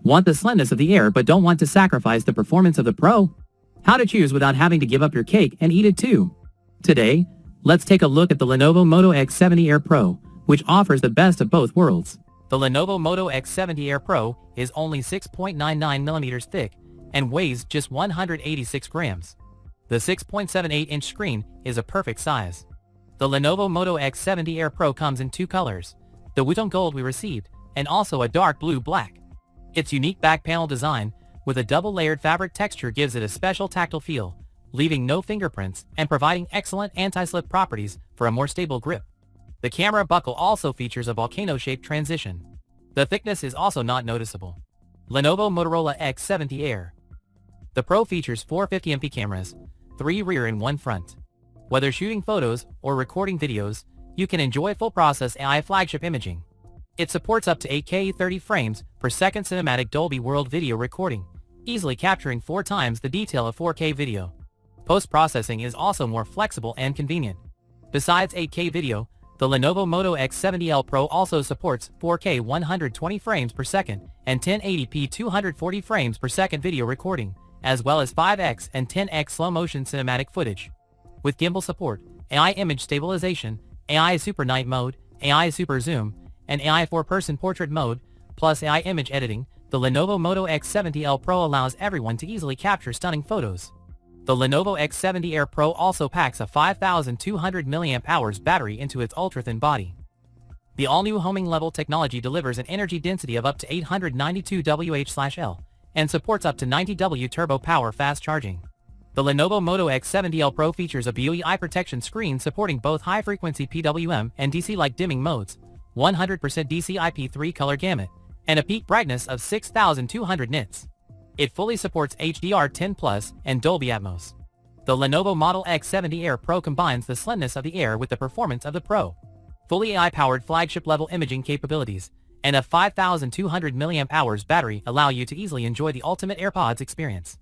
Want the slimness of the Air but don't want to sacrifice the performance of the Pro? How to choose without having to give up your cake and eat it too. Today, let's take a look at the Lenovo Moto X70 Air Pro, which offers the best of both worlds. The Lenovo Moto X70 Air Pro is only 6.99mm thick and weighs just 186 grams. The 6.78-inch screen is a perfect size. The Lenovo Moto X70 Air Pro comes in two colors, the Wheaton Gold we received, and also a dark blue black. Its unique back panel design, with a double-layered fabric texture, gives it a special tactile feel, leaving no fingerprints and providing excellent anti-slip properties for a more stable grip. The camera buckle also features a volcano-shaped transition. The thickness is also not noticeable. Lenovo Motorola X70 Air. The Pro features 450MP cameras, 3 rear and 1 front. Whether shooting photos or recording videos, you can enjoy full-process AI flagship imaging. It supports up to 8K 30 frames per second cinematic Dolby World video recording, easily capturing 4 times the detail of 4K video. Post-processing is also more flexible and convenient. Besides 8K video, the Lenovo Moto X70 Air Pro also supports 4K 120 frames per second and 1080p 240 frames per second video recording, as well as 5x and 10x slow-motion cinematic footage. With gimbal support, AI image stabilization, AI Super Night Mode, AI Super Zoom, and AI 4-person portrait mode, plus AI image editing, the Lenovo Moto X70 Air Pro allows everyone to easily capture stunning photos. The Lenovo X70 Air Pro also packs a 5200 mAh battery into its ultra-thin body. The all-new homing level technology delivers an energy density of up to 892 Wh/L and supports up to 90 W turbo power fast charging. The Lenovo Moto X70 Air Pro features a BOE eye protection screen supporting both high-frequency PWM and DC light dimming modes, 100% DC IP3 color gamut, and a peak brightness of 6200 nits. It fully supports HDR10+ and Dolby Atmos. The Lenovo Model X70 Air Pro combines the slimness of the Air with the performance of the Pro. Fully AI-powered flagship-level imaging capabilities and a 5200 mAh battery allow you to easily enjoy the ultimate AirPods experience.